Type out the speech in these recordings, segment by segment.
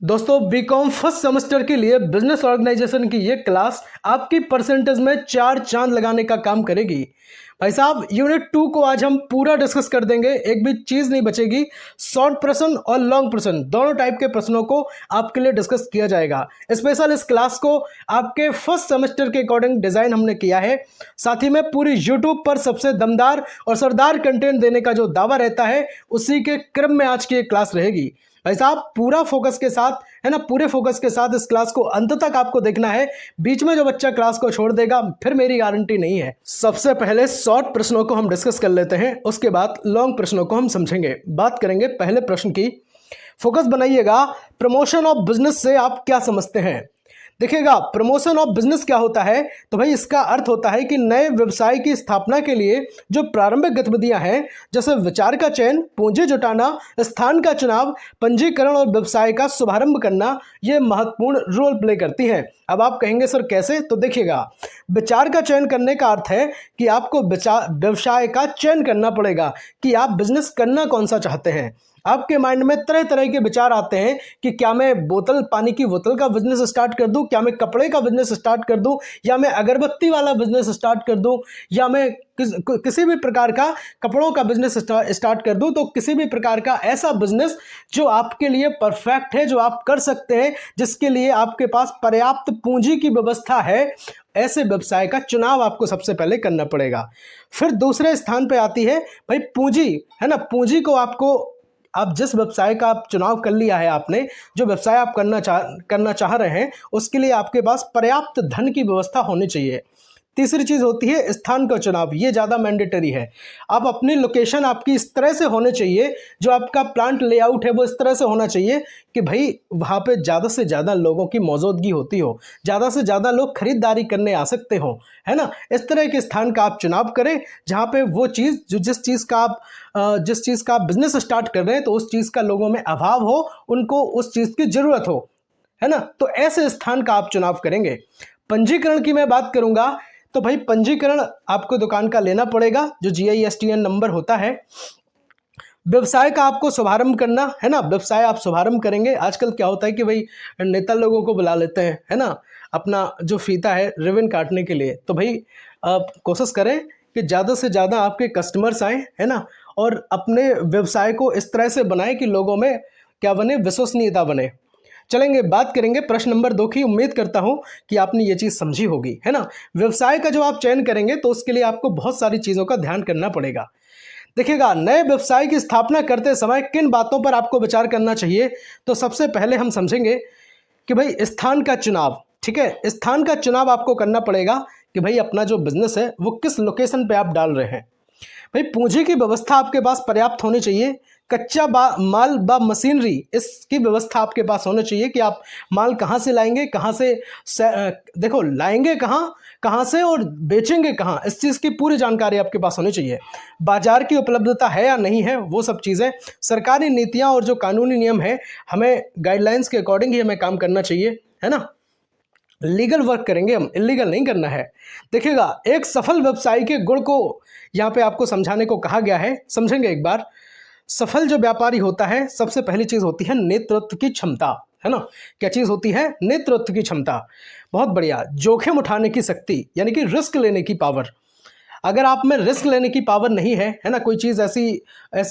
दोस्तों BCom first semester के लिए बिजनेस ऑर्गेनाइजेशन की ये क्लास आपकी परसेंटेज में 4 चांद लगाने का काम करेगी। भाई साहब यूनिट 2 को आज हम पूरा डिस्कस कर देंगे, एक भी चीज़ नहीं बचेगी। शॉर्ट प्रश्न और लॉन्ग प्रश्न दोनों टाइप के प्रश्नों को आपके लिए डिस्कस किया जाएगा। स्पेशल इस क्लास को आपके फर्स्ट सेमेस्टर के अकॉर्डिंग डिज़ाइन हमने किया है। साथ ही में पूरी यूट्यूब पर सबसे दमदार और सरदार कंटेंट देने का जो दावा रहता है उसी के क्रम में आज की ये क्लास रहेगी। भाई साहब पूरा फोकस के साथ है ना, पूरे फोकस के साथ इस क्लास को अंत तक आपको देखना है। बीच में जो बच्चा क्लास को छोड़ देगा फिर मेरी गारंटी नहीं है। सबसे पहले शॉर्ट प्रश्नों को हम डिस्कस कर लेते हैं, उसके बाद लॉन्ग प्रश्नों को हम समझेंगे। बात करेंगे पहले प्रश्न की। फोकस बनाइएगा, प्रमोशन ऑफ बिजनेस से आप क्या समझते हैं। देखिएगा प्रमोशन ऑफ बिजनेस क्या होता है, तो भाई इसका अर्थ होता है कि नए व्यवसाय की स्थापना के लिए जो प्रारंभिक गतिविधियां हैं, जैसे विचार का चयन, पूंजी जुटाना, स्थान का चुनाव, पंजीकरण और व्यवसाय का शुभारंभ करना, ये महत्वपूर्ण रोल प्ले करती हैं। अब आप कहेंगे सर कैसे, तो देखिएगा विचार का चयन करने का अर्थ है कि आपको व्यवसाय का चयन करना पड़ेगा कि आप बिजनेस करना कौन सा चाहते हैं। आपके माइंड में तरह तरह के विचार आते हैं कि क्या मैं पानी की बोतल का बिजनेस स्टार्ट कर दूं, क्या मैं कपड़े का बिजनेस स्टार्ट कर दूं, या मैं अगरबत्ती वाला बिजनेस स्टार्ट कर दूं, या मैं किसी भी प्रकार का कपड़ों का बिजनेस स्टार्ट कर दूं। तो किसी भी प्रकार का ऐसा बिजनेस जो आपके लिए परफेक्ट है, जो आप कर सकते हैं, जिसके लिए आपके पास पर्याप्त पूंजी की व्यवस्था है, ऐसे व्यवसाय का चुनाव आपको सबसे पहले करना पड़ेगा। फिर दूसरे स्थान पे आती है भाई पूंजी, है ना। पूंजी को आप जिस व्यवसाय का आप चुनाव कर लिया है, आपने जो व्यवसाय आप करना चाह रहे हैं, उसके लिए आपके पास पर्याप्त धन की व्यवस्था होनी चाहिए। तीसरी चीज़ होती है स्थान का चुनाव, ये ज़्यादा मैंडेटरी है। आप अपनी लोकेशन आपकी इस तरह से होने चाहिए, जो आपका प्लांट लेआउट है वो इस तरह से होना चाहिए कि भाई वहाँ पे ज़्यादा से ज़्यादा लोगों की मौजूदगी होती हो, ज़्यादा से ज़्यादा लोग खरीदारी करने आ सकते हो, है ना। इस तरह के स्थान का आप चुनाव करें जहाँ पे वो चीज़ जिस चीज़ का आप बिजनेस स्टार्ट कर रहे हैं, तो उस चीज़ का लोगों में अभाव हो, उनको उस चीज़ की ज़रूरत हो, है ना। तो ऐसे स्थान का आप चुनाव करेंगे। पंजीकरण की मैं बात करूँगा तो भाई पंजीकरण आपको दुकान का लेना पड़ेगा, जो GISTN नंबर होता है। व्यवसाय का आपको शुभारंभ करना है ना, व्यवसाय आप शुभारंभ करेंगे। आजकल क्या होता है कि भाई नेता लोगों को बुला लेते हैं, है ना, अपना जो फीता है रिबन काटने के लिए। तो भाई आप कोशिश करें कि ज़्यादा से ज़्यादा आपके कस्टमर्स आएँ, है ना, और अपने व्यवसाय को इस तरह से बनाएं कि लोगों में क्या बने, विश्वसनीयता बने। चलेंगे, बात करेंगे प्रश्न नंबर 2 की। उम्मीद करता हूं कि आपने ये चीज़ समझी होगी, है ना। व्यवसाय का जो आप चयन करेंगे तो उसके लिए आपको बहुत सारी चीज़ों का ध्यान करना पड़ेगा। देखिएगा नए व्यवसाय की स्थापना करते समय किन बातों पर आपको विचार करना चाहिए, तो सबसे पहले हम समझेंगे कि भाई स्थान का चुनाव। ठीक है, स्थान का चुनाव आपको करना पड़ेगा कि भाई अपना जो बिजनेस है वो किस लोकेशन पे आप डाल रहे हैं। भाई पूंजी की व्यवस्था आपके पास पर्याप्त होनी चाहिए। कच्चा माल व मशीनरी, इसकी व्यवस्था आपके पास होनी चाहिए कि आप माल कहाँ से लाएंगे, कहाँ से देखो लाएंगे कहाँ से और बेचेंगे कहाँ, इस चीज़ की पूरी जानकारी आपके पास होनी चाहिए। बाजार की उपलब्धता है या नहीं है, वो सब चीज़ें, सरकारी नीतियाँ और जो कानूनी नियम है, हमें गाइडलाइंस के अकॉर्डिंग ही हमें काम करना चाहिए, है ना। लीगल वर्क करेंगे हम, इलीगल नहीं करना है। देखिएगा एक सफल व्यवसायी के गुण को यहाँ पे आपको समझाने को कहा गया है, समझेंगे एक बार। सफल जो व्यापारी होता है, सबसे पहली चीज़ होती है नेतृत्व की क्षमता, है ना। क्या चीज़ होती है, नेतृत्व की क्षमता। बहुत बढ़िया। जोखिम उठाने की शक्ति, यानी कि रिस्क लेने की पावर। अगर आप में रिस्क लेने की पावर नहीं है, है ना, कोई चीज़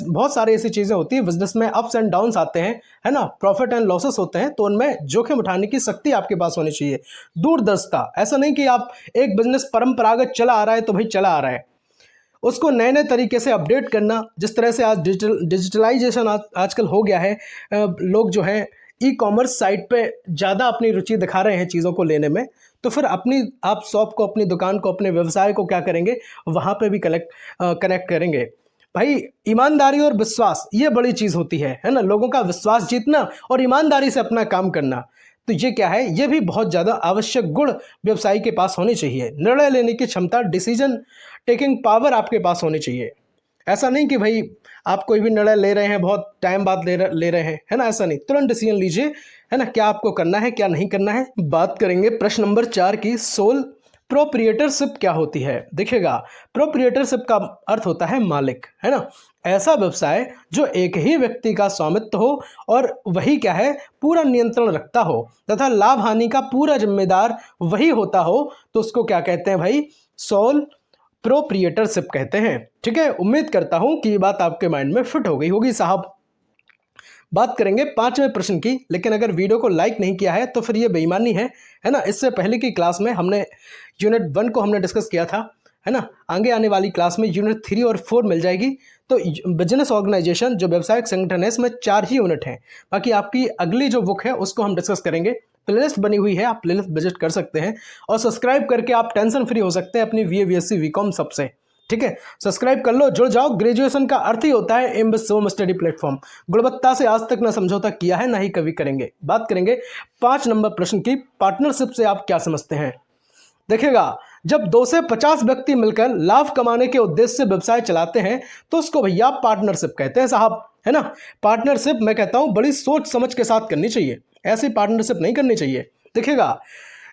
बहुत सारी ऐसी चीज़ें होती है बिजनेस में, अप्स एंड डाउन्स आते हैं, है ना, प्रॉफिट एंड लॉसेस होते हैं, तो उनमें जोखिम उठाने की शक्ति आपके पास होनी चाहिए। दूरदर्शिता, ऐसा नहीं कि आप एक बिजनेस परंपरागत चला आ रहा है तो भाई चला आ रहा है, उसको नए नए तरीके से अपडेट करना। जिस तरह से आज डिजिटलाइजेशन आजकल हो गया है, लोग जो है ई-कॉमर्स साइट पे ज़्यादा अपनी रुचि दिखा रहे हैं चीज़ों को लेने में, तो फिर आप शॉप को, अपनी दुकान को, अपने व्यवसाय को क्या करेंगे, वहाँ पे भी कनेक्ट करेंगे। भाई ईमानदारी और विश्वास, ये बड़ी चीज़ होती है ना, लोगों का विश्वास जीतना और ईमानदारी से अपना काम करना। तो ये क्या है, ये भी बहुत ज़्यादा आवश्यक गुण व्यवसायी के पास होनी चाहिए। निर्णय लेने की क्षमता, डिसीजन टेकिंग पावर आपके पास होनी चाहिए। ऐसा नहीं कि भाई आप कोई भी निर्णय ले रहे हैं, बहुत टाइम बाद ले रहे हैं, है ना, ऐसा नहीं, तुरंत डिसीजन लीजिए, है ना, क्या आपको करना है क्या नहीं करना है। बात करेंगे प्रश्न नंबर 4 की, सोल प्रोप्रिएटरशिप क्या होती है? देखिएगा, प्रोप्रिएटरशिप का अर्थ होता है मालिक, है ना। ऐसा व्यवसाय जो एक ही व्यक्ति का स्वामित्व हो और वही क्या है, पूरा नियंत्रण रखता हो तथा लाभ हानि का पूरा जिम्मेदार वही होता हो, तो उसको क्या कहते हैं भाई? सोल प्रोप्रिएटरशिप कहते हैं। ठीक है, उम्मीद करता हूं कि ये बात आपके माइंड में फिट हो गई होगी साहब। बात करेंगे 5वें प्रश्न की, लेकिन अगर वीडियो को लाइक नहीं किया है तो फिर ये बेईमानी है ना। इससे पहले की क्लास में हमने यूनिट 1 को हमने डिस्कस किया था, है ना। आगे आने वाली क्लास में यूनिट 3 और 4 मिल जाएगी। तो बिजनेस ऑर्गेनाइजेशन जो व्यावसायिक संगठन है, इसमें 4 ही यूनिट हैं। बाकी आपकी अगली जो बुक है उसको हम डिस्कस करेंगे। प्लेलिस्ट बनी हुई है, आप प्लेलिस्ट विजिट कर सकते हैं और सब्सक्राइब करके आप टेंशन फ्री हो सकते हैं अपनी VA VSC VCOM सबसे। ठीक है, सब्सक्राइब कर लो, जुड़ जाओ। ग्रेजुएशन का अर्थ ही होता है aim with some study platform. गुणवत्ता से आज तक ना समझौता किया है, ना ही कभी करेंगे। बात करेंगे 5 नंबर प्रश्न की, पार्टनरशिप से आप क्या समझते हैं? देखिएगा, जब 2 से 50 व्यक्ति मिलकर लाभ कमाने के उद्देश्य से व्यवसाय चलाते हैं तो उसको भैया पार्टनरशिप कहते हैं साहब, है ना। पार्टनरशिप मैं कहता हूं बड़ी सोच समझ के साथ करनी चाहिए, ऐसी पार्टनरशिप नहीं करनी चाहिए। देखिएगा,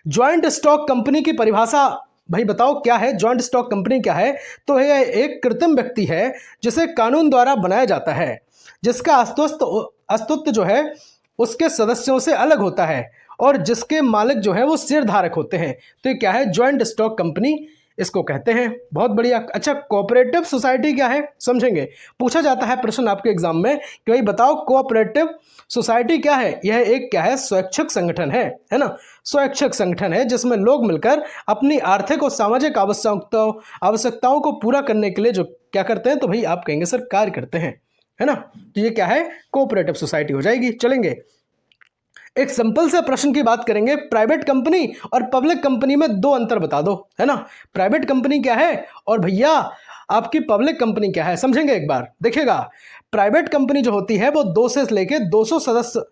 ज्वाइंट स्टॉक कंपनी की परिभाषा भाई बताओ क्या है? ज्वाइंट स्टॉक कंपनी क्या है? तो यह एक कृत्रिम व्यक्ति है जिसे कानून द्वारा बनाया जाता है, जिसका अस्तित्व जो है उसके सदस्यों से अलग होता है और जिसके मालिक जो है वो शेयरधारक होते हैं। तो ये क्या है? ज्वाइंट स्टॉक कंपनी इसको कहते हैं। बहुत बढ़िया। अच्छा, कोऑपरेटिव सोसाइटी क्या है? समझेंगे। पूछा जाता है प्रश्न आपके एग्जाम में कि भाई बताओ कोऑपरेटिव सोसाइटी क्या है? यह एक क्या है? स्वैच्छिक संगठन है ना। स्वैच्छिक संगठन है जिसमें लोग मिलकर अपनी आर्थिक और सामाजिक आवश्यकताओं को पूरा करने के लिए जो क्या करते हैं, तो भाई आप कहेंगे सर कार्य करते हैं, है ना। तो ये क्या है? कोऑपरेटिव सोसाइटी हो जाएगी। चलेंगे, एक सिंपल से प्रश्न की बात करेंगे। प्राइवेट कंपनी और पब्लिक कंपनी में 2 अंतर बता दो, है ना। प्राइवेट कंपनी क्या है और भैया आपकी पब्लिक कंपनी क्या है? समझेंगे एक बार। देखिएगा, प्राइवेट कंपनी जो होती है वो 2 से लेके 200 सदस्य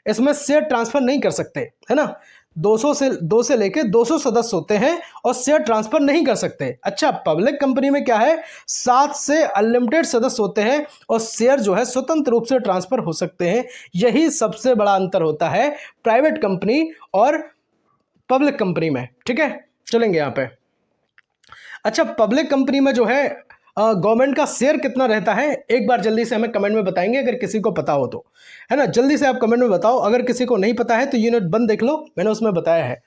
इसमें शेयर ट्रांसफर नहीं कर सकते, है ना। 2 से लेके 200 सदस्य होते हैं और शेयर ट्रांसफर नहीं कर सकते। अच्छा, पब्लिक कंपनी में क्या है? 7 से अनलिमिटेड सदस्य होते हैं और शेयर जो है स्वतंत्र रूप से ट्रांसफर हो सकते हैं। यही सबसे बड़ा अंतर होता है प्राइवेट कंपनी और पब्लिक कंपनी में। ठीक है, चलेंगे यहाँ पे। अच्छा, पब्लिक कंपनी में जो है गवर्नमेंट का शेयर कितना रहता है? एक बार जल्दी से हमें कमेंट में बताएंगे अगर किसी को पता हो तो, है ना। जल्दी से आप कमेंट में बताओ। अगर किसी को नहीं पता है तो यूनिट 1 देख लो, मैंने उसमें बताया है।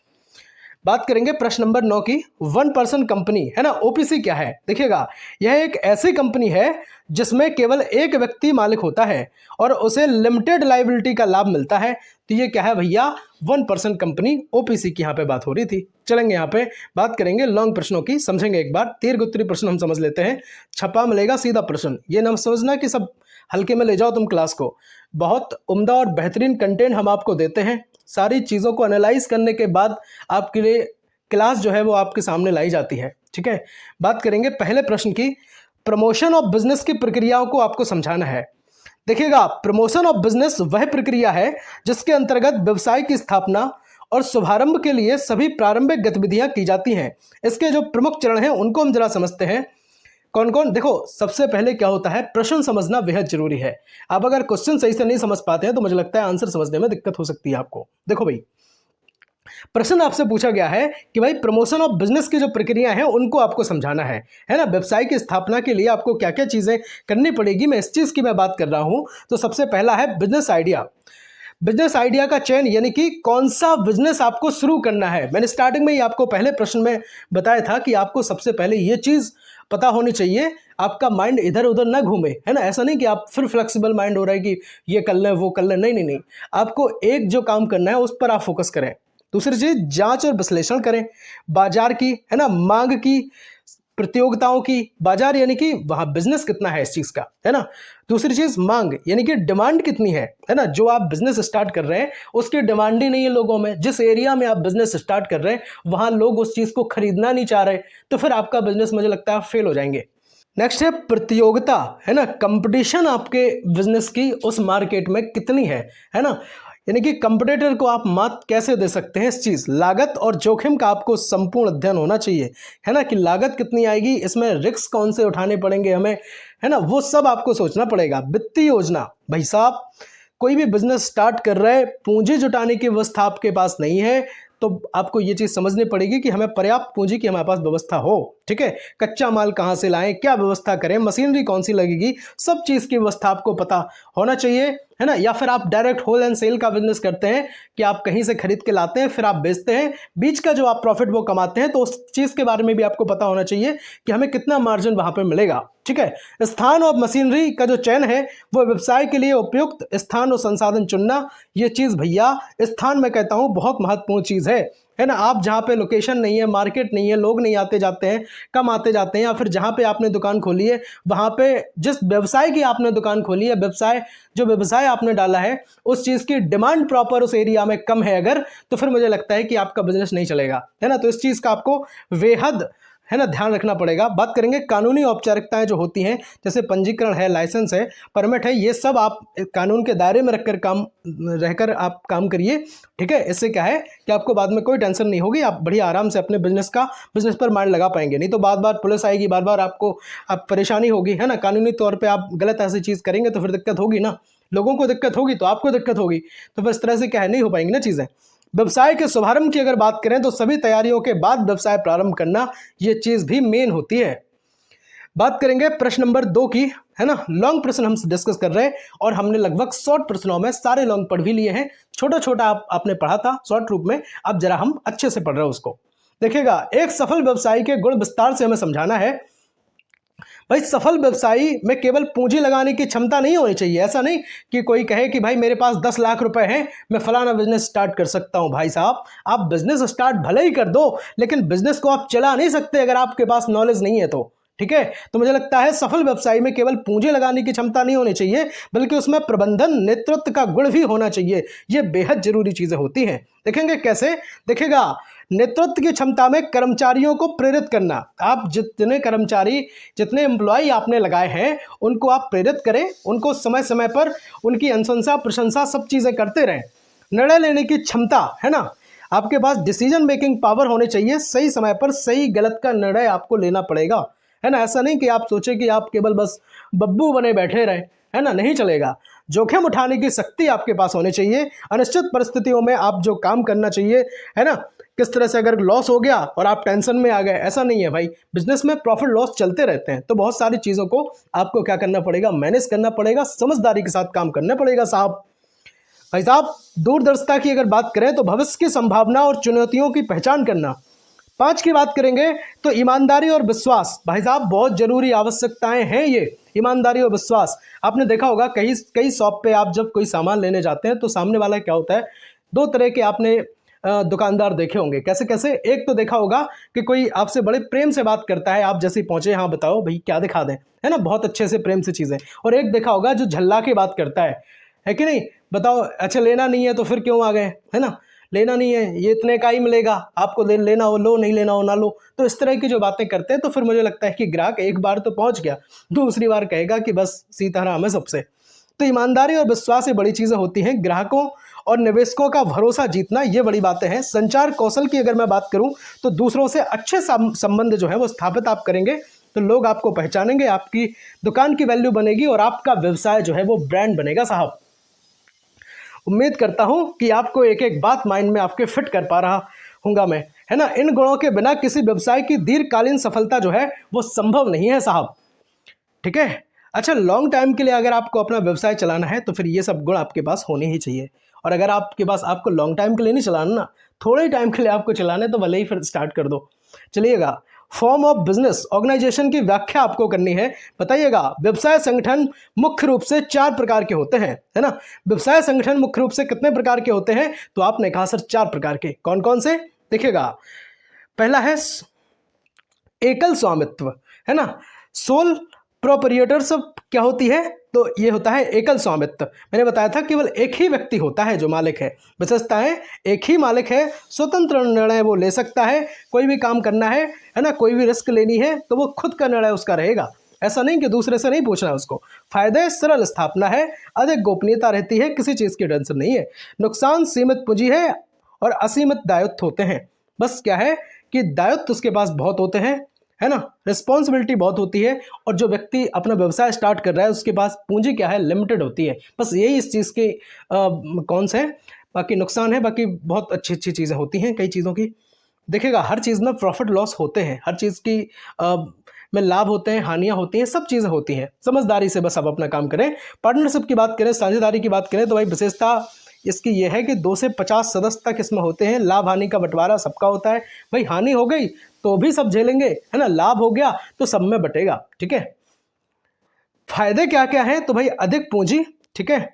बात करेंगे प्रश्न नंबर 9 की, 1 पर्सन कंपनी, है ना। OPC क्या है? देखिएगा, यह एक ऐसी कंपनी है जिसमें केवल एक व्यक्ति मालिक होता है और उसे लिमिटेड लायबिलिटी का लाभ मिलता है। तो ये क्या है भैया? 1 पर्सन कंपनी। OPC की यहाँ पे बात हो रही थी। चलेंगे यहाँ पे बात करेंगे लॉन्ग प्रश्नों की। समझेंगे एक बार, दीर्घ उत्तरी प्रश्न हम समझ लेते हैं। छपा मिलेगा सीधा प्रश्न, ये ना समझना कि सब हल्के में ले जाओ तुम क्लास को। बहुत उम्दा और बेहतरीन कंटेंट हम आपको देते हैं। सारी चीज़ों को एनालाइज करने के बाद आपके लिए क्लास जो है वो आपके सामने लाई जाती है। ठीक है, बात करेंगे पहले प्रश्न की। प्रमोशन ऑफ बिजनेस की प्रक्रियाओं को आपको समझाना है। देखिएगा, प्रमोशन ऑफ बिजनेस वह प्रक्रिया है जिसके अंतर्गत व्यवसाय की स्थापना और शुभारंभ के लिए सभी प्रारंभिक गतिविधियां की जाती हैं। इसके जो प्रमुख चरण हैं उनको हम जरा समझते हैं। कौन कौन? देखो, सबसे पहले क्या होता है? प्रश्न समझना बेहद जरूरी है। आप अगर क्वेश्चन सही से नहीं समझ पाते हैं तो मुझे लगता है आंसर समझने में दिक्कत हो सकती है आपको। देखो भाई, प्रश्न आपसे पूछा गया है कि भाई प्रमोशन ऑफ बिजनेस की जो प्रक्रिया है उनको आपको समझाना है ना। व्यवसाय की स्थापना के लिए आपको क्या क्या चीजें करनी पड़ेगी, मैं इस चीज की मैं बात कर रहा हूं। तो सबसे पहला है बिजनेस आइडिया। बिजनेस आइडिया का चयन, यानी कि कौन सा बिजनेस आपको शुरू करना है। मैंने स्टार्टिंग में ही आपको पहले प्रश्न में बताया था कि आपको सबसे पहले ये चीज पता होनी चाहिए, आपका माइंड इधर उधर ना घूमे, है ना। ऐसा नहीं कि आप फिर फ्लेक्सिबल माइंड हो रहा है कि ये कर लें वो कर लें, नहीं नहीं नहीं। आपको एक जो काम करना है उस पर आप फोकस करें। दूसरी चीज, जांच और विश्लेषण करें बाजार की, है ना, मांग की, प्रतियोगिताओं की। बाजार यानी कि वहां बिजनेस कितना है इस चीज का, है ना। दूसरी चीज मांग, यानी कि डिमांड कितनी है ना। जो आप बिजनेस स्टार्ट कर रहे हैं उसकी डिमांड ही नहीं है लोगों में। जिस एरिया में आप बिजनेस स्टार्ट कर रहे हैं वहां लोग उस चीज को खरीदना नहीं चाह रहे, तो फिर आपका बिजनेस मुझे लगता है फेल हो जाएंगे। नेक्स्ट है प्रतियोगिता, है ना। कंपटीशन आपके बिजनेस की उस मार्केट में कितनी है ना। यानी कि कंपटीटर को आप मात कैसे दे सकते हैं, इस चीज। लागत और जोखिम का आपको संपूर्ण अध्ययन होना चाहिए, है ना, कि लागत कितनी आएगी, इसमें रिस्क कौन से उठाने पड़ेंगे हमें, है ना, वो सब आपको सोचना पड़ेगा। वित्तीय योजना, भाई साहब कोई भी बिजनेस स्टार्ट कर रहे हैं, पूंजी जुटाने की व्यवस्था आपके पास नहीं है तो आपको ये चीज़ समझनी पड़ेगी कि हमें पर्याप्त पूंजी की हमारे पास व्यवस्था हो। ठीक है, कच्चा माल कहाँ से लाएं, क्या व्यवस्था करें, मशीनरी कौन सी लगेगी, सब चीज़ की व्यवस्था आपको पता होना चाहिए, है ना। या फिर आप डायरेक्ट होल एंड सेल का बिजनेस करते हैं कि आप कहीं से खरीद के लाते हैं फिर आप बेचते हैं, बीच का जो आप प्रॉफिट वो कमाते हैं, तो उस चीज़ के बारे में भी आपको पता होना चाहिए कि हमें कितना मार्जिन वहाँ पर मिलेगा। ठीक है, स्थान और मशीनरी का जो चयन है वो व्यवसाय के लिए उपयुक्त स्थान और संसाधन चुनना, ये चीज़ भैया स्थान में कहता हूँ बहुत महत्वपूर्ण चीज़ है ना। आप जहाँ पे लोकेशन नहीं है, मार्केट नहीं है, लोग नहीं आते जाते हैं, कम आते जाते हैं, या फिर जहाँ पे आपने दुकान खोली है वहाँ पे जिस व्यवसाय की आपने दुकान खोली है, व्यवसाय आपने डाला है उस चीज़ की डिमांड प्रॉपर उस एरिया में कम है अगर, तो फिर मुझे लगता है कि आपका बिजनेस नहीं चलेगा, है ना। तो इस चीज़ का आपको बेहद, है ना, ध्यान रखना पड़ेगा। बात करेंगे कानूनी औपचारिकताएं जो होती हैं, जैसे पंजीकरण है, लाइसेंस है, परमिट है, ये सब आप कानून के दायरे में रहकर आप काम करिए। ठीक है, इससे क्या है कि आपको बाद में कोई टेंशन नहीं होगी, आप बढ़िया आराम से अपने बिजनेस पर माइंड लगा पाएंगे। नहीं तो बार बार पुलिस आएगी, बार बार आपको परेशानी होगी, है ना। कानूनी तौर पर आप गलत ऐसी चीज़ करेंगे तो फिर दिक्कत होगी ना, लोगों को दिक्कत होगी तो आपको दिक्कत होगी, तो फिर इस तरह से क्या है, नहीं हो पाएंगी ना चीज़ें। व्यवसाय के शुभारंभ की अगर बात करें तो सभी तैयारियों के बाद व्यवसाय प्रारंभ करना, ये चीज़ भी मेन होती है। बात करेंगे प्रश्न नंबर 2 की, है ना। लॉन्ग प्रश्न हम डिस्कस कर रहे हैं और हमने लगभग शॉर्ट प्रश्नों में सारे लॉन्ग पढ़ भी लिए हैं। छोटा छोटा आपने पढ़ा था शॉर्ट रूप में, अब जरा हम अच्छे से पढ़ रहे हैं उसको। देखिएगा, एक सफल व्यवसायी के गुण विस्तार से हमें समझाना है। भाई सफल व्यवसायी में केवल पूंजी लगाने की क्षमता नहीं होनी चाहिए। ऐसा नहीं कि कोई कहे कि भाई मेरे पास 10 लाख रुपए हैं, मैं फलाना बिजनेस स्टार्ट कर सकता हूं। भाई साहब, आप बिजनेस स्टार्ट भले ही कर दो, लेकिन बिजनेस को आप चला नहीं सकते अगर आपके पास नॉलेज नहीं है तो। ठीक है, तो मुझे लगता है सफल व्यवसायी में केवल पूंजी लगाने की क्षमता नहीं होनी चाहिए, बल्कि उसमें प्रबंधन नेतृत्व का गुण भी होना चाहिए। ये बेहद जरूरी चीजें होती हैं। देखेंगे कैसे, देखिएगा, नेतृत्व की क्षमता में कर्मचारियों को प्रेरित करना। आप जितने एम्प्लॉय आपने लगाए हैं उनको आप प्रेरित करें, उनको समय समय पर उनकी अनुशंसा प्रशंसा सब चीज़ें करते रहें। निर्णय लेने की क्षमता, है ना, आपके पास डिसीजन मेकिंग पावर होनी चाहिए। सही समय पर सही गलत का निर्णय आपको लेना पड़ेगा, है ना। ऐसा नहीं कि आप सोचें कि आप केवल बस बब्बू बने बैठे रहें, है ना, नहीं चलेगा। जोखिम उठाने की शक्ति आपके पास होनी चाहिए। अनिश्चित परिस्थितियों में आप जो काम करना चाहिए, है ना, किस तरह से अगर लॉस हो गया और आप टेंशन में आ गए, ऐसा नहीं है भाई। बिजनेस में प्रॉफिट लॉस चलते रहते हैं, तो बहुत सारी चीज़ों को आपको क्या करना पड़ेगा, मैनेज करना पड़ेगा, समझदारी के साथ काम करना पड़ेगा साहब। भाई साहब, दूरदर्शिता की अगर बात करें तो भविष्य की संभावना और चुनौतियों की पहचान करना। 5 की बात करेंगे तो ईमानदारी और विश्वास। भाई साहब, बहुत जरूरी आवश्यकताएं हैं ये, ईमानदारी और विश्वास। आपने देखा होगा कई शॉप पे आप जब कोई सामान लेने जाते हैं तो सामने वाला क्या होता है, 2 तरह के आपने दुकानदार देखे होंगे। कैसे कैसे, एक तो देखा होगा कि कोई आपसे बड़े प्रेम से बात करता है, आप जैसे ही पहुंचे, हाँ बताओ भाई क्या दिखा दें, है ना, बहुत अच्छे से प्रेम से चीज़ें। और एक देखा होगा जो झल्ला के बात करता है कि नहीं, बताओ अच्छा लेना नहीं है तो फिर क्यों आ गए, है ना, लेना नहीं है, ये इतने का ही मिलेगा, आपको लेना हो लो, नहीं लेना हो ना लो। तो इस तरह की जो बातें करते हैं तो फिर मुझे लगता है कि ग्राहक एक बार तो पहुंच गया, दूसरी बार कहेगा कि बस सीताराम है सबसे। तो ईमानदारी और विश्वास ये बड़ी चीज़ें होती हैं। ग्राहकों और निवेशकों का भरोसा जीतना, ये बड़ी बातें हैं। संचार कौशल की अगर मैं बात करूं तो दूसरों से अच्छे संबंध जो है वो स्थापित आप करेंगे तो लोग आपको पहचानेंगे, आपकी दुकान की वैल्यू बनेगी और आपका व्यवसाय जो है वो ब्रांड बनेगा साहब। उम्मीद करता हूं कि आपको एक एक बात माइंड में आपके फिट कर पा रहा हूँगा मैं, है ना। इन गुणों के बिना किसी व्यवसाय की दीर्घकालीन सफलता जो है वो संभव नहीं है साहब। ठीक है, अच्छा, लॉन्ग टाइम के लिए अगर आपको अपना व्यवसाय चलाना है तो फिर ये सब गुण आपके पास होने ही चाहिए। और अगर आपको लॉन्ग टाइम के लिए नहीं चलाना ना, थोड़े टाइम के लिए आपको चलाना है तो भले ही फिर स्टार्ट कर दो। चलिएगा, फॉर्म ऑफ बिजनेस ऑर्गेनाइजेशन की व्याख्या आपको करनी है। बताइएगा, व्यवसाय संगठन मुख्य रूप से 4 प्रकार के होते हैं, है ना। व्यवसाय संगठन मुख्य रूप से कितने प्रकार के होते हैं, तो आपने कहा सर 4 प्रकार के। कौन कौन से, देखिएगा, पहला है एकल स्वामित्व, है ना, सोल प्रोप्रिएटरशिप। क्या होती है, तो ये होता है एकल स्वामित्व। मैंने बताया था केवल एक ही व्यक्ति होता है जो मालिक है, विशेषता है एक ही मालिक है, स्वतंत्र निर्णय वो ले सकता है। कोई भी काम करना है ना, कोई भी रिस्क लेनी है तो वो खुद का निर्णय उसका रहेगा, ऐसा नहीं कि दूसरे से नहीं पूछना है उसको। फायदे, सरल स्थापना है, अधिक गोपनीयता रहती है, किसी चीज़ की टेंशन नहीं है। नुकसान, सीमित पूंजी है और असीमित दायित्व होते हैं। बस क्या है कि दायित्व उसके पास बहुत होते हैं, है ना, रिस्पॉन्सिबिलिटी बहुत होती है। और जो व्यक्ति अपना व्यवसाय स्टार्ट कर रहा है उसके पास पूंजी क्या है, लिमिटेड होती है। बस यही इस चीज़ के कौन से बाकी नुकसान है, बाकी बहुत अच्छी अच्छी चीज़ें होती हैं कई चीज़ों की। देखिएगा हर चीज़ में प्रॉफिट लॉस होते हैं, हर चीज़ की में लाभ होते हैं, हानियाँ होती हैं, सब चीज़ें होती हैं। समझदारी से बस आप अपना काम करें। पार्टनरशिप की बात करें, साझेदारी की बात करें तो भाई विशेषता इसकी यह है कि 2 से 50 सदस्य तक इसमें होते हैं। लाभ हानि का बंटवारा सबका होता है। भाई हानि हो गई तो भी सब झेलेंगे, है ना, लाभ हो गया तो सब में बटेगा। ठीक है, फायदे क्या क्या हैं तो भाई अधिक पूंजी, ठीक है,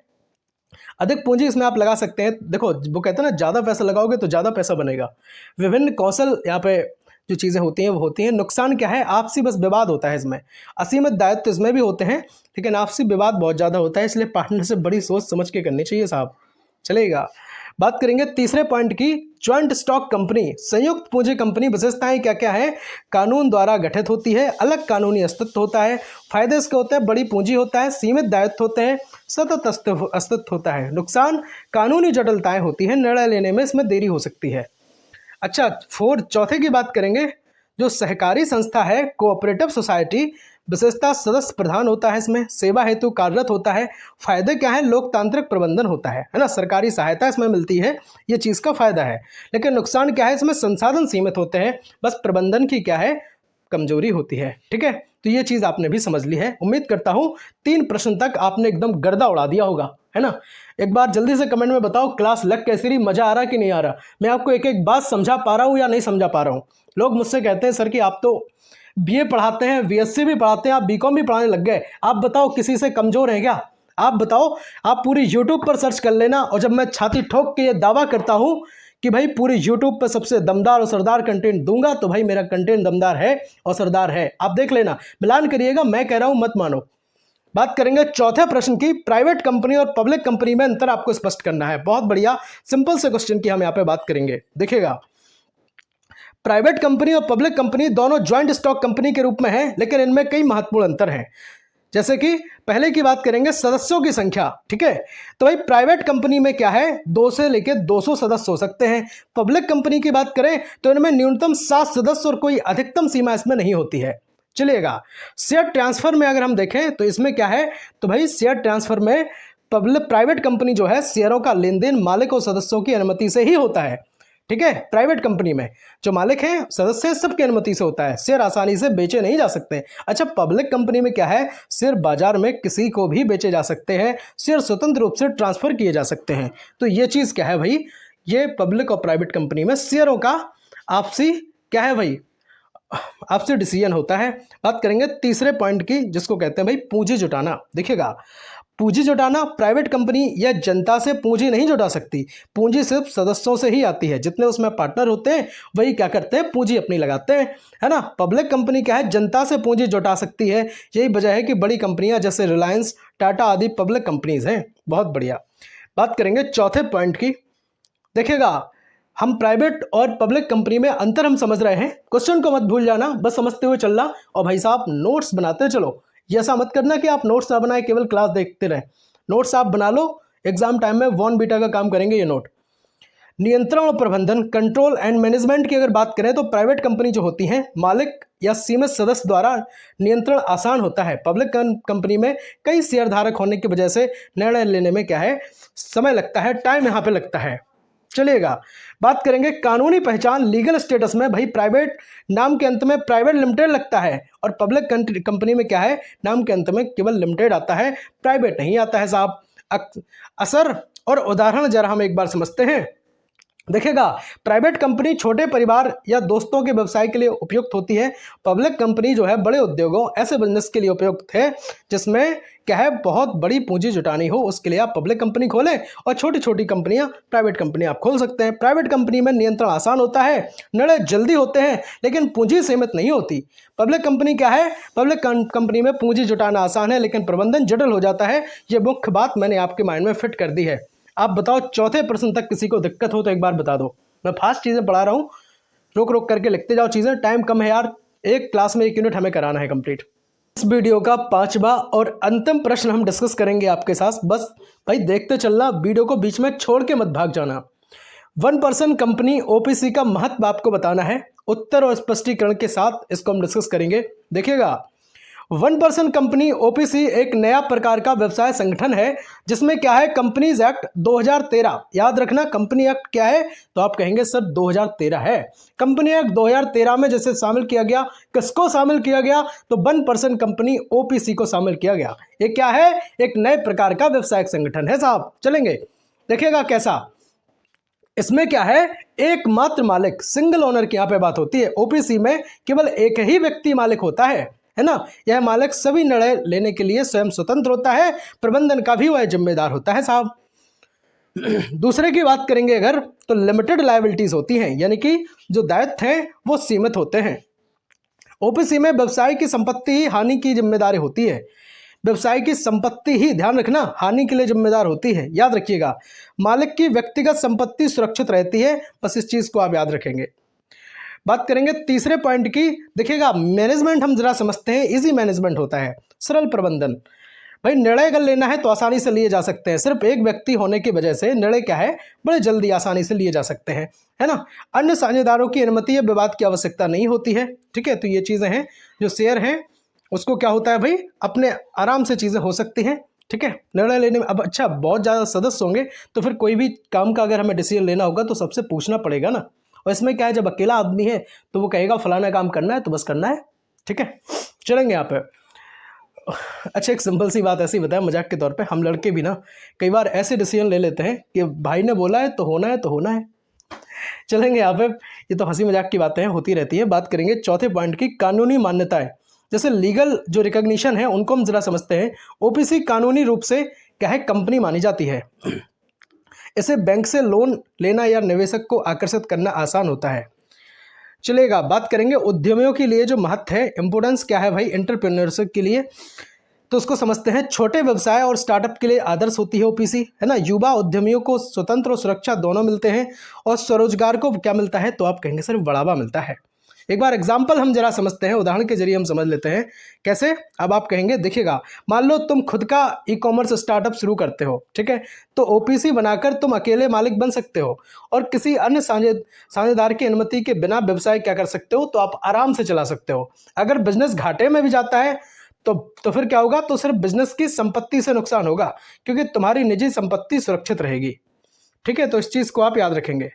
अधिक पूंजी इसमें आप लगा सकते हैं। देखो वो कहते हैं ना, ज़्यादा पैसा लगाओगे तो ज़्यादा पैसा बनेगा। विभिन्न कौशल यहाँ पे जो चीज़ें होती हैं वो होती हैं। नुकसान क्या है, आपसी बस विवाद होता है इसमें। असीमित दायित्व इसमें भी होते हैं लेकिन आपसी विवाद बहुत ज़्यादा होता है, इसलिए पार्टनरशिप बड़ी सोच समझ के करनी चाहिए साहब। चलेगा, बात करेंगे तीसरे पॉइंट की, ज्वाइंट स्टॉक कंपनी, संयुक्त पूंजी कंपनी। विशेषताएं क्या क्या है, कानून द्वारा गठित होती है, अलग कानूनी अस्तित्व होता है। फायदे इसके होते हैं, बड़ी पूंजी होता है, सीमित दायित्व होते हैं, सतत अस्तित्व होता है। नुकसान, कानूनी जटिलताएं होती हैं, निर्णय लेने में इसमें देरी हो सकती है। अच्छा, चौथे की बात करेंगे, जो सहकारी संस्था है, कोऑपरेटिव सोसाइटी। विशेषता, सदस्य प्रधान होता है इसमें, सेवा हेतु कार्यरत होता है। फायदे क्या है, लोकतांत्रिक प्रबंधन होता है ना, सरकारी सहायता इसमें मिलती है, ये चीज़ का फायदा है। लेकिन नुकसान क्या है, इसमें संसाधन सीमित होते हैं, बस प्रबंधन की क्या है, कमजोरी होती है। ठीक है, तो ये चीज़ आपने भी समझ ली है। उम्मीद करता हूँ 3 प्रश्न तक आपने एकदम गर्दा उड़ा दिया होगा, है ना। एक बार जल्दी से कमेंट में बताओ क्लास लग कैसी रही, मज़ा आ रहा कि नहीं आ रहा, मैं आपको एक एक बात समझा पा रहा हूँ या नहीं समझा पा रहा हूँ। लोग मुझसे कहते हैं सर कि आप तो बीए पढ़ाते हैं, बीएससी भी पढ़ाते हैं, आप बीकॉम भी पढ़ाने लग गए, आप बताओ किसी से कमज़ोर है क्या? आप बताओ, आप पूरी यूट्यूब पर सर्च कर लेना, और जब मैं छाती ठोक के ये दावा करता हूँ कि भाई पूरी यूट्यूब पर सबसे दमदार और सरदार कंटेंट दूंगा, तो भाई मेरा कंटेंट दमदार है और सरदार है। आप देख लेना, मिलान करिएगा, मैं कह रहा हूँ मत मानो। बात करेंगे चौथे प्रश्न की, प्राइवेट कंपनी और पब्लिक कंपनी में अंतर आपको स्पष्ट करना है। बहुत बढ़िया, सिंपल से क्वेश्चन की हम यहाँ पे बात करेंगे। देखिएगा, प्राइवेट कंपनी और पब्लिक कंपनी दोनों ज्वाइंट स्टॉक कंपनी के रूप में है, लेकिन इनमें कई महत्वपूर्ण अंतर हैं। जैसे कि पहले की बात करेंगे, सदस्यों की संख्या। ठीक है, तो भाई प्राइवेट कंपनी में क्या है, 2 से लेकर 200 सदस्य हो सकते हैं। पब्लिक कंपनी की बात करें तो इनमें न्यूनतम 7 सदस्य और कोई अधिकतम सीमा इसमें नहीं होती है। चलिएगा, शेयर ट्रांसफर में अगर हम देखें तो इसमें क्या है, तो भाई शेयर ट्रांसफर में प्राइवेट कंपनी जो है, शेयरों का लेन देन मालिक और सदस्यों की अनुमति से ही होता है। ठीक है, प्राइवेट कंपनी में जो मालिक हैं, सदस्य हैं, सबकी अनुमति से होता है। शेयर आसानी से बेचे नहीं जा सकते। अच्छा, पब्लिक कंपनी में क्या है, शेयर बाजार में किसी को भी बेचे जा सकते हैं, शेयर स्वतंत्र रूप से ट्रांसफर किए जा सकते हैं। तो ये चीज़ क्या है भाई, ये पब्लिक और प्राइवेट कंपनी में शेयरों का आपसी क्या है भाई, आपसे डिसीजन होता है। बात करेंगे तीसरे पॉइंट की, जिसको कहते हैं भाई पूंजी जुटाना। देखिएगा, पूंजी जुटाना, प्राइवेट कंपनी या जनता से पूंजी नहीं जुटा सकती, पूंजी सिर्फ सदस्यों से ही आती है। जितने उसमें पार्टनर होते हैं वही क्या करते हैं, पूंजी अपनी लगाते हैं, है ना। पब्लिक कंपनी क्या है, जनता से पूंजी जुटा सकती है। यही वजह है कि बड़ी कंपनियां जैसे रिलायंस, टाटा आदि पब्लिक कंपनीज हैं। बहुत बढ़िया, बात करेंगे चौथे पॉइंट की। देखिएगा, हम प्राइवेट और पब्लिक कंपनी में अंतर हम समझ रहे हैं। क्वेश्चन को मत भूल जाना, बस समझते हुए चलना, और भाई साहब नोट्स बनाते चलो। ये ऐसा मत करना कि आप नोट्स ना बनाए, केवल क्लास देखते रहें। नोट्स आप बना लो, एग्जाम टाइम में वॉन बीटा का काम करेंगे ये नोट। नियंत्रण और प्रबंधन, कंट्रोल एंड मैनेजमेंट की अगर बात करें तो प्राइवेट कंपनी जो होती हैं, मालिक या सीमित सदस्य द्वारा नियंत्रण आसान होता है। पब्लिक कंपनी में कई शेयर धारक होने की वजह से निर्णय लेने में क्या है, समय लगता है, टाइम यहाँ पे लगता है। चलिएगा, बात करेंगे कानूनी पहचान, लीगल स्टेटस में। भाई प्राइवेट नाम के अंत में प्राइवेट लिमिटेड लगता है, और पब्लिक कंपनी में क्या है, नाम के अंत में केवल लिमिटेड आता है, प्राइवेट नहीं आता है साहब। असर और उदाहरण जरा हम एक बार समझते हैं। देखिएगा, प्राइवेट कंपनी छोटे परिवार या दोस्तों के व्यवसाय के लिए उपयुक्त होती है। पब्लिक कंपनी जो है बड़े उद्योगों, ऐसे बिजनेस के लिए उपयुक्त है जिसमें क्या है, बहुत बड़ी पूंजी जुटानी हो, उसके लिए आप पब्लिक कंपनी खोलें, और छोटी छोटी कंपनियां प्राइवेट कंपनी आप खोल सकते हैं। प्राइवेट कंपनी में नियंत्रण आसान होता है, निर्णय जल्दी होते हैं, लेकिन पूंजी सीमित नहीं होती। पब्लिक कंपनी क्या है, पब्लिक कंपनी में पूंजी जुटाना आसान है, लेकिन प्रबंधन जटिल हो जाता है। ये मुख्य बात मैंने आपके माइंड में फिट कर दी है। आप बताओ, चौथे प्रश्न तक किसी को दिक्कत हो तो एक बार बता दो। मैं फास्ट चीज़ें पढ़ा रहा हूँ, रोक रोक करके लिखते जाओ चीज़ें, टाइम कम है यार, एक क्लास में 1 यूनिट हमें कराना है कंप्लीट। इस वीडियो का 5वां और अंतिम प्रश्न हम डिस्कस करेंगे आपके साथ। बस भाई देखते चलना, वीडियो को बीच में छोड़ के मत भाग जाना। 1 पर्सन कंपनी ओपीसी का महत्व आपको बताना है। उत्तर और स्पष्टीकरण के साथ इसको हम डिस्कस करेंगे। देखिएगा, 1% कंपनी ओपीसी एक नया प्रकार का व्यवसाय संगठन है जिसमें क्या है, कंपनीज एक्ट 2013। याद रखना कंपनी एक्ट क्या है, तो आप कहेंगे सर 2013 है। कंपनी एक्ट 2013 में जैसे शामिल किया गया, किसको शामिल किया गया, तो 1% कंपनी ओपीसी को शामिल किया गया। ये क्या है, एक नए प्रकार का व्यवसायिक संगठन है साहब। चलेंगे देखिएगा कैसा, इसमें क्या है, एकमात्र मालिक, सिंगल ओनर की यहाँ पे बात होती है। ओपीसी में केवल एक ही व्यक्ति मालिक होता है ना। यह मालिक सभी निर्णय लेने के लिए स्वयं स्वतंत्र होता है, प्रबंधन का भी वह जिम्मेदार होता है साहब। दूसरे की बात करेंगे अगर, तो लिमिटेड लायबिलिटीज होती हैं, यानी कि जो दायित्व हैं वो सीमित होते हैं। ओपीसी में व्यवसाय की संपत्ति ही हानि की जिम्मेदारी होती है। व्यवसाय की संपत्ति ही, ध्यान रखना, हानि के लिए जिम्मेदार होती है, याद रखिएगा। मालिक की व्यक्तिगत संपत्ति सुरक्षित रहती है, बस इस चीज को आप याद रखेंगे। बात करेंगे तीसरे पॉइंट की, देखिएगा मैनेजमेंट हम जरा समझते हैं। इजी मैनेजमेंट होता है, सरल प्रबंधन। भाई निर्णय अगर लेना है तो आसानी से लिए जा सकते हैं। सिर्फ एक व्यक्ति होने की वजह से निर्णय क्या है, बड़े जल्दी आसानी से लिए जा सकते हैं, है ना। अन्य साझेदारों की अनुमति या विवाद की आवश्यकता नहीं होती है, ठीक है। तो ये चीजें हैं, जो शेयर हैं उसको क्या होता है भाई, अपने आराम से चीजें हो सकती हैं, ठीक है। निर्णय लेने में अब अच्छा बहुत ज़्यादा सदस्य होंगे तो फिर कोई भी काम का अगर हमें डिसीजन लेना होगा तो सबसे पूछना पड़ेगा ना। और इसमें क्या है, जब अकेला आदमी है तो वो कहेगा फलाना काम करना है तो बस करना है, ठीक है। चलेंगे यहाँ पे। अच्छा एक सिंपल सी बात ऐसी बताया मजाक के तौर पे, हम लड़के भी ना कई बार ऐसे डिसीजन ले लेते हैं कि भाई ने बोला है तो होना है तो होना है। चलेंगे यहाँ पे, ये तो हंसी मजाक की बातें हैं, होती रहती हैं। बात करेंगे चौथे पॉइंट की, कानूनी मान्यताएं। जैसे लीगल जो रिकॉग्निशन है उनको हम जरा समझते हैं। ओपीसी कानूनी रूप से क्या है, कंपनी मानी जाती है। इसे बैंक से लोन लेना या निवेशक को आकर्षित करना आसान होता है। चलेगा, बात करेंगे उद्यमियों के लिए जो महत्व है, इंपोर्टेंस क्या है भाई एंटरप्रेन्योरशिप के लिए, तो उसको समझते हैं। छोटे व्यवसाय और स्टार्टअप के लिए आदर्श होती है ओपीसी, है ना। युवा उद्यमियों को स्वतंत्र और सुरक्षा दोनों मिलते हैं, और स्वरोजगार को क्या मिलता है, तो आप कहेंगे सर बढ़ावा मिलता है। एक बार एग्जाम्पल हम जरा समझते हैं, उदाहरण के जरिए हम समझ लेते हैं कैसे। अब आप कहेंगे देखिएगा, मान लो तुम खुद का ई कॉमर्स स्टार्टअप शुरू करते हो, ठीक है। तो ओपीसी बनाकर तुम अकेले मालिक बन सकते हो और किसी अन्य साझेदार की अनुमति के बिना व्यवसाय क्या कर सकते हो, तो आप आराम से चला सकते हो। अगर बिजनेस घाटे में भी जाता है तो फिर क्या होगा, तो सिर्फ बिजनेस की संपत्ति से नुकसान होगा, क्योंकि तुम्हारी निजी संपत्ति सुरक्षित रहेगी, ठीक है। तो इस चीज को आप याद रखेंगे।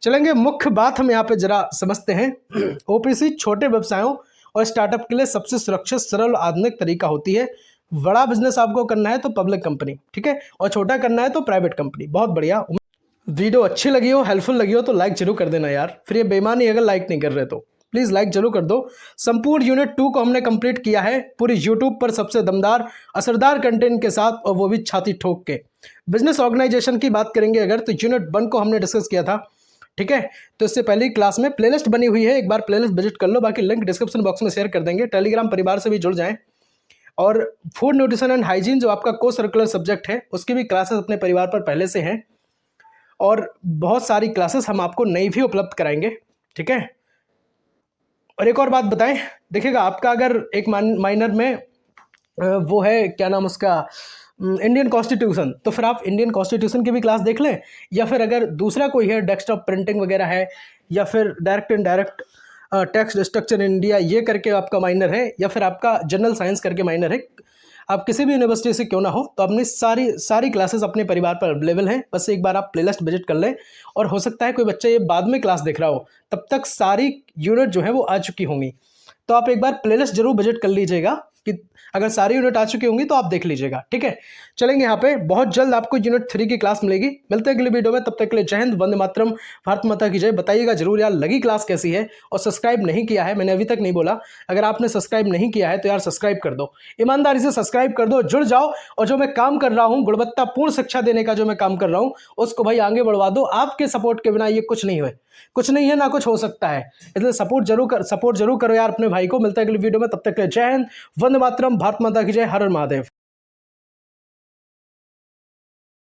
चलेंगे, मुख्य बात हम यहाँ पे जरा समझते हैं। ओपीसी छोटे व्यवसायों और स्टार्टअप के लिए सबसे सुरक्षित, सरल, आधुनिक तरीका होती है। बड़ा बिजनेस आपको करना है तो पब्लिक कंपनी, ठीक है, और छोटा करना है तो प्राइवेट कंपनी। बहुत बढ़िया। वीडियो अच्छी लगी हो, हेल्पफुल लगी हो तो लाइक जरूर कर देना यार, फिर ये बेईमानी अगर लाइक नहीं कर रहे तो प्लीज़ लाइक जरूर कर दो। संपूर्ण यूनिट 2 को हमने कंप्लीट किया है पूरी यूट्यूब पर सबसे दमदार असरदार कंटेंट के साथ, और वो भी छाती ठोक के। बिजनेस ऑर्गेनाइजेशन की बात करेंगे अगर, तो यूनिट 1 को हमने डिस्कस किया था, ठीक है। तो इससे पहली क्लास में प्लेलिस्ट बनी हुई है, एक बार प्लेलिस्ट विजिट कर लो, बाकी लिंक डिस्क्रिप्शन बॉक्स में शेयर कर देंगे। टेलीग्राम परिवार से भी जुड़ जाएं। और फूड न्यूट्रिशन एंड हाइजीन जो आपका को सर्कुलर सब्जेक्ट है, उसकी भी क्लासेस अपने परिवार पर पहले से हैं, और बहुत सारी क्लासेस हम आपको नई भी उपलब्ध कराएंगे, ठीक है। और एक और बात बताएं, देखिएगा आपका अगर एक माइनर में वो है क्या नाम उसका, इंडियन कॉन्स्टिट्यूशन, तो फिर आप इंडियन कॉन्स्टिट्यूशन की भी क्लास देख लें। या फिर अगर दूसरा कोई है, डेस्कटॉप प्रिंटिंग वगैरह है, या फिर direct indirect tax structure in India, ये करके आपका माइनर है, या फिर आपका जनरल साइंस करके माइनर है, आप किसी भी यूनिवर्सिटी से क्यों ना हो, तो अपनी सारी क्लासेस अपने परिवार पर अवेलेबल हैं। बस एक बार आप प्लेलिस्ट विजिट कर लें, और हो सकता है कोई बच्चा ये बाद में क्लास देख रहा हो, तब तक सारी यूनिट जो है वो आ चुकी होंगी। तो आप एक बार प्लेलिस्ट जरूर विजिट कर लीजिएगा, कि अगर सारी यूनिट आ चुकी होंगी तो आप देख लीजिएगा, ठीक है। चलेंगे यहाँ पे, बहुत जल्द आपको यूनिट 3 की क्लास मिलेगी। मिलते हैं अगले वीडियो में, तब तक के लिए जय हिंद, वंदे मातरम, भारत माता की जय। बताइएगा जरूर यार लगी क्लास कैसी है, और सब्सक्राइब नहीं किया है, मैंने अभी तक नहीं बोला, अगर आपने सब्सक्राइब नहीं किया है तो यार सब्सक्राइब कर दो, ईमानदारी से सब्सक्राइब कर दो, जुड़ जाओ। और जो मैं काम कर रहा हूँ, गुणवत्तापूर्ण शिक्षा देने का जो मैं काम कर रहा हूँ, उसको भाई आगे बढ़वा दो। आपके सपोर्ट के बिना ये कुछ नहीं है, ना कुछ हो सकता है। इसलिए सपोर्ट जरूर करो यार अपने भाई को। मिलता है अगली वीडियो में, तब तक के लिए जय हिंद, वंदे मातरम, भारत माता की जय, हर हर महादेव।